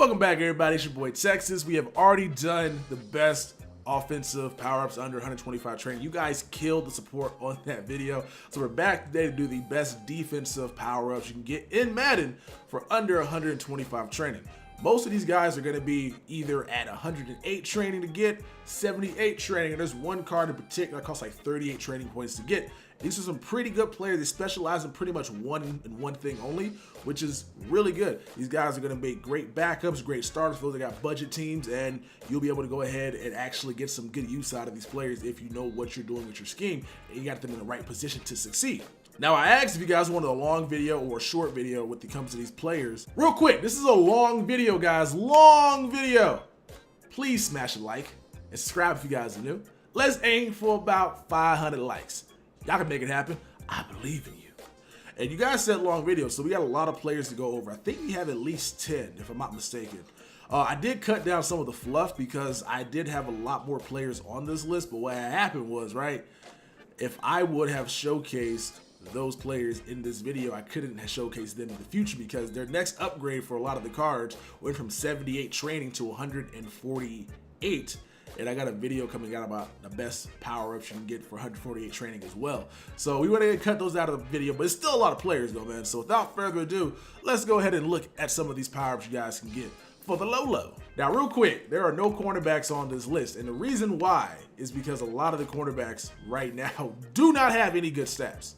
Welcome back, everybody. It's your boy Texas. We have already done the best offensive power-ups under 125 training. You guys killed the support on that video. So we're back today to do the best defensive power-ups you can get in Madden for under 125 training. Most of these guys are going to be either at 108 training to get, 78 training, and there's one card in particular that costs like 38 training points to get. These are some pretty good players. They specialize in pretty much one thing only, which is really good. These guys are going to make great backups, great starters for those that got budget teams, and you'll be able to go ahead and actually get some good use out of these players if you know what you're doing with your scheme and you got them in the right position to succeed. Now, I asked if you guys wanted a long video or a short video when it comes to these players. Real quick, this is a long video, guys. Long video. Please smash a like and subscribe if you guys are new. Let's aim for about 500 likes. Y'all can make it happen. I believe in you. And you guys said long videos, so we got a lot of players to go over. I think we have at least 10, if I'm not mistaken. I did cut down some of the fluff because I did have a lot more players on this list, but what happened was, right, if I would have showcased those players in this video, I couldn't have showcased them in the future because their next upgrade for a lot of the cards went from 78 training to 148. And I got a video coming out about the best power-ups you can get for 148 training as well. So we went ahead and cut those out of the video, but it's still a lot of players though, man. So without further ado, let's go ahead and look at some of these power-ups you guys can get for the low. Now, real quick, there are no cornerbacks on this list. And the reason why is because a lot of the cornerbacks right now do not have any good stats.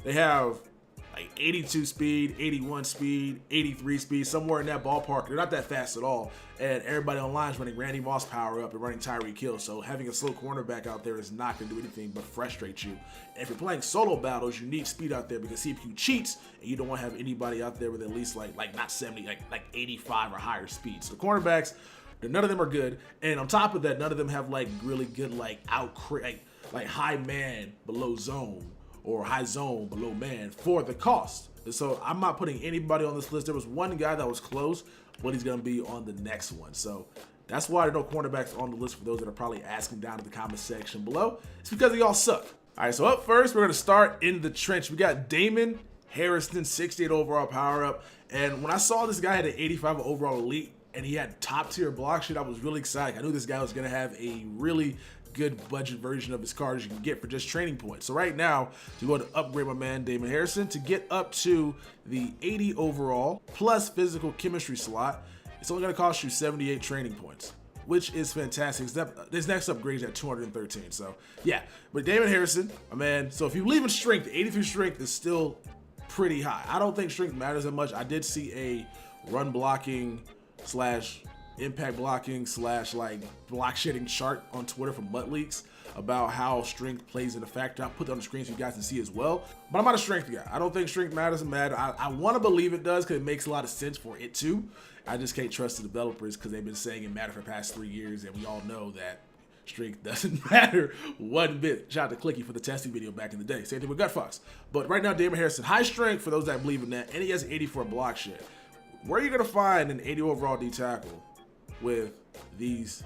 They have like 82 speed, 81 speed, 83 speed, somewhere in that ballpark. They're not that fast at all. And everybody online is running Randy Moss power up and running Tyreek Hill. So having a slow cornerback out there is not going to do anything but frustrate you. And if you're playing solo battles, you need speed out there because CPU cheats and you don't want to have anybody out there with at least like not 70, like 85 or higher speeds. So the cornerbacks, none of them are good. And on top of that, none of them have like really good like high man below zone or high zone below man for the cost. And so I'm not putting anybody on this list. There was one guy that was close, but he's going to be on the next one. So that's why there are no cornerbacks on the list for those that are probably asking down in the comment section below. It's because y'all suck. All right, so up first, we're going to start in the trench. We got Damon Harrison, 68 overall power up. And when I saw this guy had an 85 overall elite and he had top tier block shit, I was really excited. I knew this guy was going to have a really good budget version of his cards you can get for just training points. So right now, you go to upgrade my man Damon Harrison to get up to the 80 overall plus physical chemistry slot. It's only going to cost you 78 training points, which is fantastic. This next upgrade is at 213. So yeah, but Damon Harrison, my man. So if you leave in strength, 83 strength is still pretty high. I don't think strength matters that much. I did see a run blocking slash impact blocking slash like block shedding chart on Twitter from Mutt Leaks about how strength plays in a factor. I'll put that on the screen so you guys can see as well. But I'm not a strength guy. I don't think strength matters in Madden. I want to believe it does because it makes a lot of sense for it too. I just can't trust the developers because they've been saying it matters for the past 3 years, and we all know that strength doesn't matter one bit. Shout out to Clicky for the testing video back in the day. Same thing with Gut Fox. But right now, Damon Harrison, high strength for those that believe in that, and he has 80 for a block shed. Where are you going to find an 80 overall D tackle with these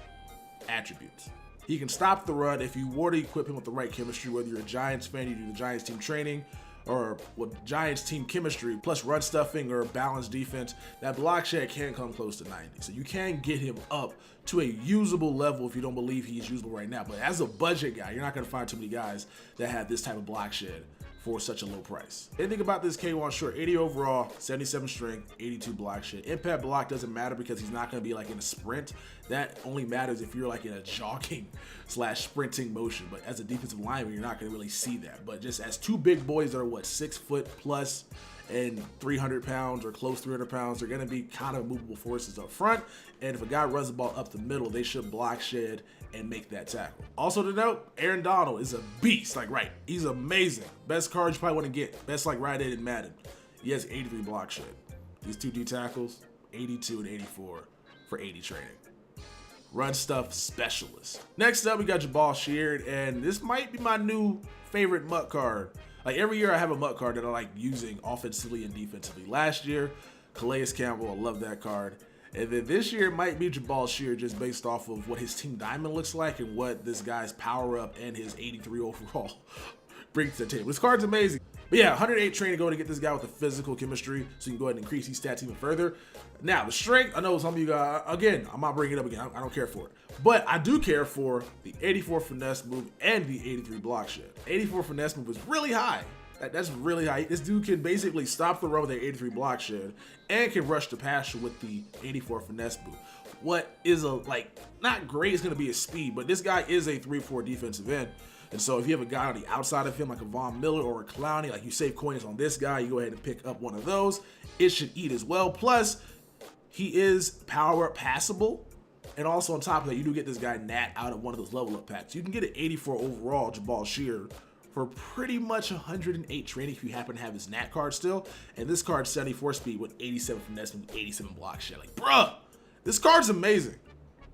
attributes? He can stop the run if you were to equip him with the right chemistry, whether you're a Giants fan, you do the Giants team training, or with Giants team chemistry plus run stuffing or balanced defense. That block shed can come close to 90. So you can get him up to a usable level if you don't believe he's usable right now. But as a budget guy, you're not going to find too many guys that have this type of block shed for such a low price. Anything about this K1 short, 80 overall, 77 strength, 82 block shit. Impact block doesn't matter because he's not going to be like in a sprint. That only matters if you're like in a jogging slash sprinting motion. But as a defensive lineman, you're not going to really see that. But just as two big boys that are what, 6 foot plus and 300 pounds or close to 300 pounds, they're going to be kind of movable forces up front. And if a guy runs the ball up the middle, they should block shed and make that tackle. Also to note, Aaron Donald is a beast. Like, right, he's amazing. Best card you probably want to get. Best like right in Madden. He has 83 block shed. These two D tackles, 82 and 84 for 80 training. Run stuff specialist. Next up, we got Sheared, and this might be my new favorite Mutt card. Like every year I have a Mutt card that I like using offensively and defensively. Last year, Calais Campbell, I love that card. And then this year it might be Sheared just based off of what his team diamond looks like and what this guy's power up and his 83 overall brings to the table. This card's amazing. But yeah, 108 training going to get this guy with the physical chemistry, so you can go ahead and increase these stats even further. Now, the strength, I know some of you guys, again, I'm not bringing it up again, I don't care for it. But I do care for the 84 finesse move and the 83 block shed. 84 finesse move is really high. That's really high. This dude can basically stop the run with the 83 block shed and can rush the passer with the 84 finesse move. What is not great is going to be his speed, but this guy is a 3-4 defensive end. And so if you have a guy on the outside of him, like a Von Miller or a Clowney, like you save coins on this guy, you go ahead and pick up one of those. It should eat as well. Plus, he is power passable. And also on top of that, you do get this guy Nat out of one of those level up packs. You can get an 84 overall Sheared for pretty much 108 training if you happen to have his Nat card still. And this card's 74 speed with 87 finesse and 87 block shed. Like, bruh, this card's amazing.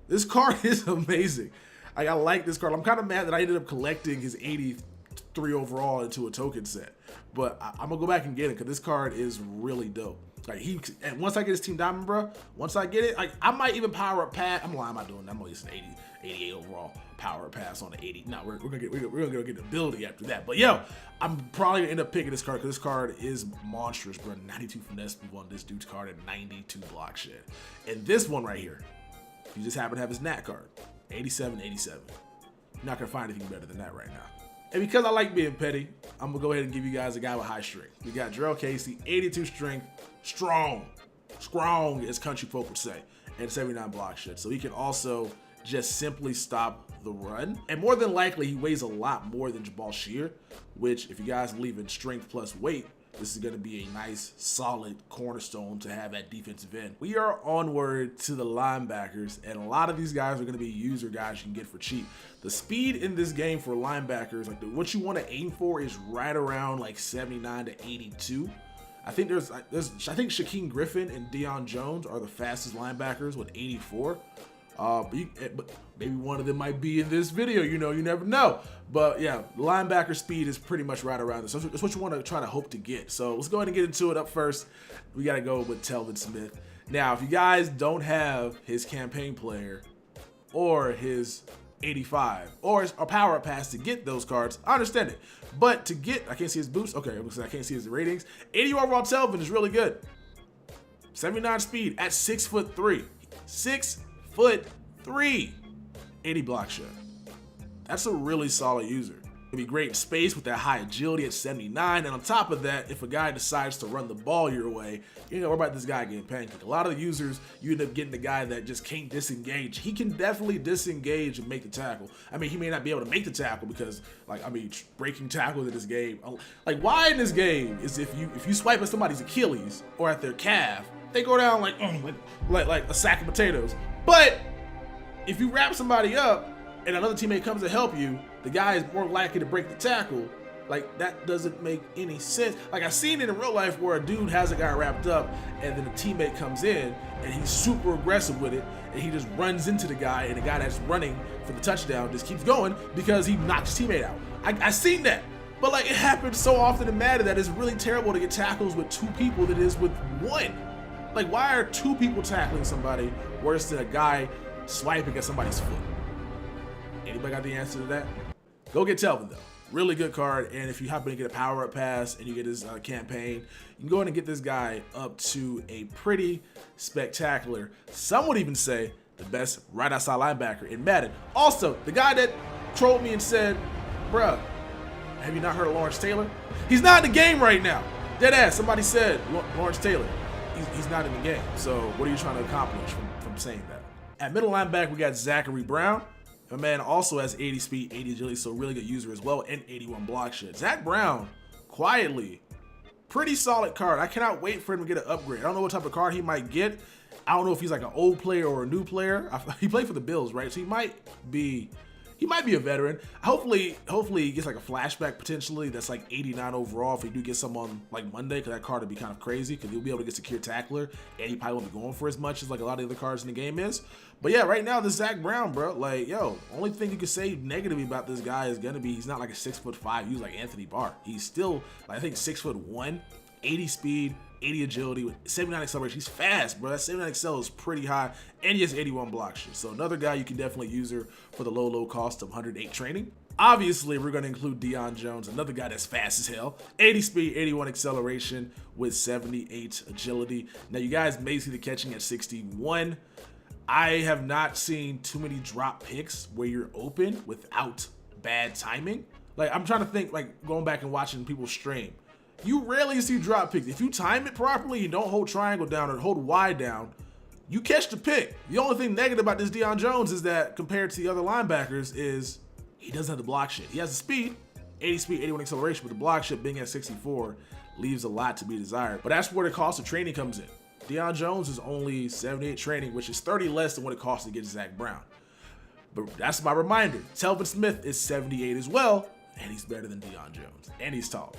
This card is amazing. I like this card. I'm kind of mad that I ended up collecting his 83 overall into a token set, but I'm gonna go back and get it because this card is really dope. Like and once I get his Team Diamond, bro, once I get it, I might even power up pass. I'm not doing that. I'm gonna use an 88 overall power up pass on the 80. No, we're gonna get the ability after that. But yo, I'm probably gonna end up picking this card because this card is monstrous, bro. 92 finesse move on this dude's card and 92 block shed. And this one right here, you just happen to have his Nat card. 87. You're not gonna find anything better than that right now. And because I like being petty, I'm gonna go ahead and give you guys a guy with high strength. We got Jarrell Casey, 82 strength, strong as country folk would say, and 79 block shed. So he can also just simply stop the run. And more than likely, he weighs a lot more than Sheared, which if you guys leave in strength plus weight, this is going to be a nice, solid cornerstone to have at defensive end. We are onward to the linebackers, and a lot of these guys are going to be user guys you can get for cheap. The speed in this game for linebackers, like what you want to aim for is right around like 79 to 82. I think I think Shaquem Griffin and Deion Jones are the fastest linebackers with 84. But maybe one of them might be in this video, you never know. But yeah, linebacker speed is pretty much right around this. So that's what you want to try to hope to get. So let's go ahead and get into it. Up first, we got to go with Telvin Smith. Now, if you guys don't have his campaign player or his 85 or a power up pass to get those cards, I understand it. But to get, I can't see his boots. Okay, I can't see his ratings. 80 overall Telvin is really good. 79 speed at 6'3". 6'3", 80 block shed. That's a really solid user. It'd be great in space with that high agility at 79. And on top of that, if a guy decides to run the ball your way, you know, what about this guy getting pancaked? A lot of the users, you end up getting the guy that just can't disengage. He can definitely disengage and make the tackle. I mean, he may not be able to make the tackle because, breaking tackles in this game, why in this game is if you swipe at somebody's Achilles or at their calf, they go down like a sack of potatoes. But if you wrap somebody up and another teammate comes to help you, the guy is more likely to break the tackle. Like, that doesn't make any sense. Like, I've seen it in real life where a dude has a guy wrapped up and then a teammate comes in and he's super aggressive with it and he just runs into the guy, and the guy that's running for the touchdown just keeps going because he knocked his teammate out. I've seen that. But like, it happens so often in Madden that it's really terrible to get tackles with two people than it is with one. Like, why are two people tackling somebody worse than a guy swiping at somebody's foot? Anybody got the answer to that? Go get Telvin though. Really good card, and if you happen to get a power-up pass and you get his campaign, you can go ahead and get this guy up to a pretty spectacular, some would even say, the best right outside linebacker in Madden. Also, the guy that trolled me and said, bruh, have you not heard of Lawrence Taylor? He's not in the game right now. Deadass, somebody said Lawrence Taylor. He's not in the game. So what are you trying to accomplish from saying that? At middle linebacker, we got Zachary Brown. My man also has 80 speed, 80 agility, so really good user as well, and 81 block shed. Zach Brown, quietly, pretty solid card. I cannot wait for him to get an upgrade. I don't know what type of card he might get. I don't know if he's like an old player or a new player. He played for the Bills, right? So he might be a veteran. Hopefully he gets like a flashback potentially that's like 89 overall if he do get some on like Monday, because that card would be kind of crazy because he'll be able to get secure tackler and he probably won't be going for as much as like a lot of the other cards in the game is. But yeah, right now this Zach Brown, bro, like, yo, only thing you could say negatively about this guy is gonna be he's not like a 6'5". He's like Anthony Barr. He's still like, I think 6'1", 80 speed, 80 agility with 79 acceleration. He's fast, bro. That 79 accel is pretty high, and he has 81 block shit. So another guy you can definitely use her for the low cost of 108 training. Obviously, we're going to include Deion Jones, another guy that's fast as hell. 80 speed, 81 acceleration with 78 agility. Now, you guys may see the catching at 61. I have not seen too many drop picks where you're open without bad timing. Like, I'm trying to think, like, going back and watching people stream. You rarely see drop picks. If you time it properly, you don't hold triangle down or hold Y down, you catch the pick. The only thing negative about this Deion Jones is that compared to the other linebackers is he doesn't have the block shit. He has the speed, 80 speed, 81 acceleration, but the block shit being at 64 leaves a lot to be desired. But that's where the cost of training comes in. Deion Jones is only 78 training, which is 30 less than what it costs to get Zach Brown. But that's my reminder. Telvin Smith is 78 as well, and he's better than Deion Jones, and he's tall.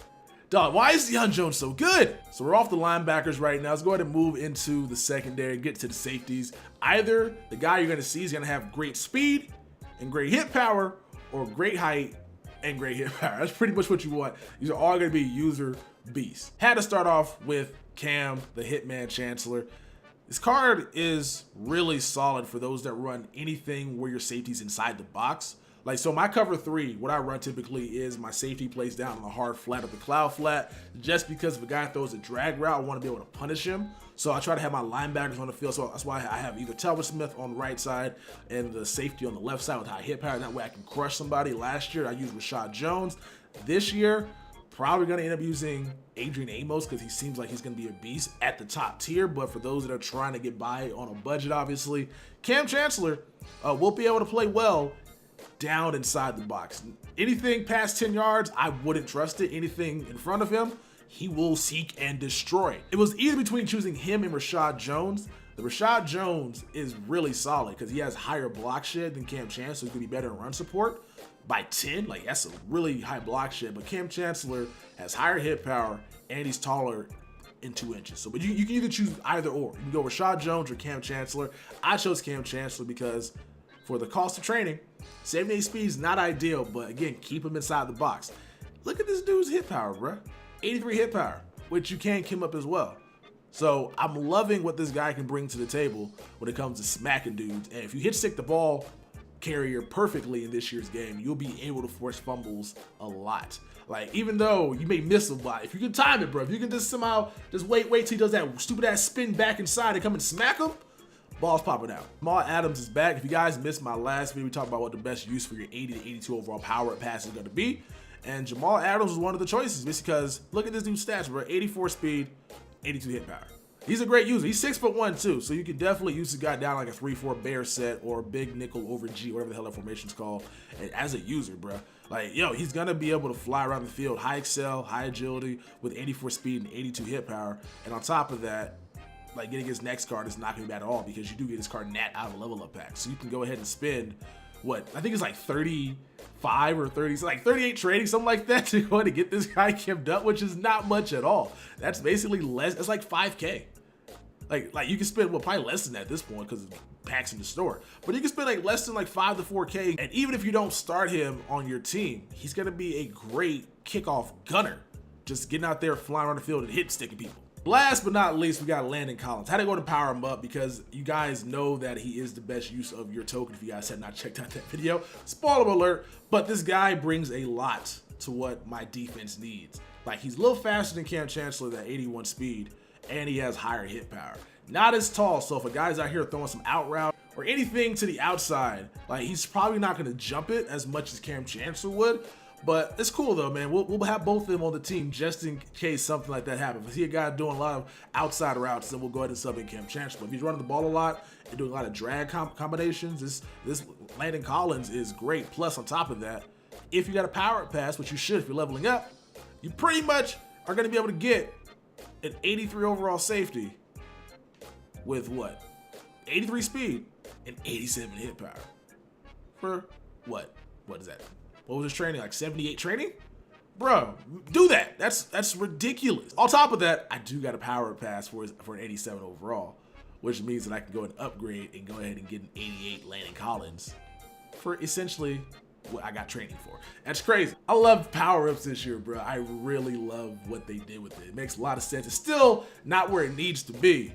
Dog, why is Deion Jones so good? So we're off the linebackers right now. Let's go ahead and move into the secondary, get to the safeties. Either the guy you're going to see is going to have great speed and great hit power, or great height and great hit power. That's pretty much what you want. These are all going to be user beasts. Had to start off with Kam, the Hitman Chancellor. This card is really solid for those that run anything where your safety's inside the box. Like, so my cover 3, what I run typically is my safety plays down on the hard flat or the cloud flat, just because if a guy throws a drag route, I want to be able to punish him. So I try to have my linebackers on the field. So that's why I have either Telvin Smith on the right side and the safety on the left side with high hit power. That way I can crush somebody. Last year I used Rashad Jones. This year, probably going to end up using Adrian Amos because he seems like he's going to be a beast at the top tier. But for those that are trying to get by on a budget, obviously, Kam Chancellor will be able to play well down inside the box. Anything past 10 yards, I wouldn't trust it. Anything in front of him, he will seek and destroy. It was either between choosing him and Rashad Jones. The Rashad Jones is really solid because he has higher block shed than Kam Chancellor, so he could be better in run support by 10. Like, that's a really high block shed, but Kam Chancellor has higher hit power and he's taller in 2 inches. So, but you can either choose either or. You can go Rashad Jones or Kam Chancellor. I chose Kam Chancellor because for the cost of training, 78 speed is not ideal, but again, keep him inside the box. Look at this dude's hit power, bruh. 83 hit power, which you can Kim up as well. So I'm loving what this guy can bring to the table when it comes to smacking dudes. And if you hit stick the ball carrier perfectly in this year's game, you'll be able to force fumbles a lot. Like, even though you may miss a lot, if you can time it, bro, if you can just somehow just wait till he does that stupid ass spin back inside and come and smack him, ball's popping out. Jamal Adams is back. If you guys missed my last video, we talked about what the best use for your 80 to 82 overall power up pass is going to be. And Jamal Adams was one of the choices just because look at this dude's stats, bro. 84 speed, 82 hit power. He's a great user. He's 6'1" too, so you can definitely use this guy down like a 3-4 bear set or big nickel over G, whatever the hell that formation's called. And as a user, bro, like, yo, he's gonna be able to fly around the field, high excel, high agility with 84 speed and 82 hit power. And on top of that, like, getting his next card is not gonna be bad at all because you do get his card nat out of a level up pack. So you can go ahead and spend what I think it's like 35 or 30, so like 38 trading, something like that, to go ahead and get this guy kimmed up, which is not much at all. That's basically less. It's like 5K. Like you can spend, well, probably less than that at this point because packs in the store. But you can spend like less than like 5 to 4K. And even if you don't start him on your team, he's gonna be a great kickoff gunner, just getting out there, flying around the field and hit sticking people. Last but not least, we got Landon Collins. Had to go to power him up because you guys know that he is the best use of your token if you guys had not checked out that video. Spoiler alert, but this guy brings a lot to what my defense needs. Like, he's a little faster than Kam Chancellor, that 81 speed, and he has higher hit power. Not as tall, so if a guy's out here throwing some out route or anything to the outside, like, he's probably not gonna jump it as much as Kam Chancellor would. But it's cool though, man. We'll have both of them on the team just in case something like that happens. If we see a guy doing a lot of outside routes, then we'll go ahead and sub in Kam Chancellor. If he's running the ball a lot and doing a lot of drag combinations, this Landon Collins is great. Plus, on top of that, if you got a power pass, which you should if you're leveling up, you pretty much are going to be able to get an 83 overall safety with what? 83 speed and 87 hit power. For what? What is that? What was his training, like 78 training? Bro, do that. That's ridiculous. On top of that, I do got a power pass for an 87 overall, which means that I can go and upgrade and go ahead and get an 88 Landon Collins for essentially what I got training for. That's crazy. I love power-ups this year, bro. I really love what they did with it. It makes a lot of sense. It's still not where it needs to be,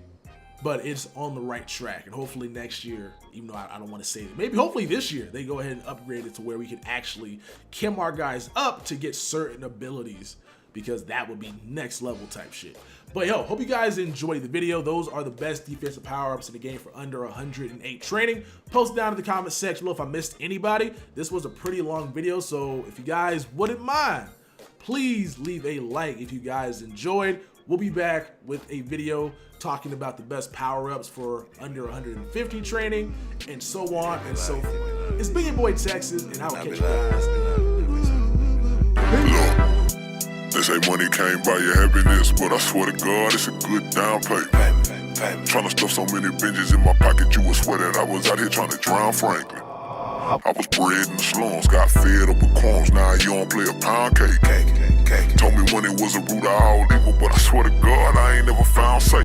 but it's on the right track. And hopefully next year, even though I don't want to say it, maybe hopefully this year they go ahead and upgrade it to where we can actually chem our guys up to get certain abilities, because that would be next level type shit. But yo, hope you guys enjoyed the video. Those are the best defensive power-ups in the game for under 108 training. Post down in the comment section below if I missed anybody. This was a pretty long video, so if you guys wouldn't mind, please leave a like if you guys enjoyed. We'll be back with a video talking about the best power-ups for under 150 training, and so on and so forth. It's been your boy Texas, and I will catch you guys. They say money can't buy your happiness, but I swear to God, it's a good down payment. Tryna stuff so many binges in my pocket, you would swear that I was out here trying to drown Franklin. I was bred in the slums, got fed up with crumbs, now you don't play a pound cake. Told me when it was a root of all evil, but I swear to God, I ain't never found safe.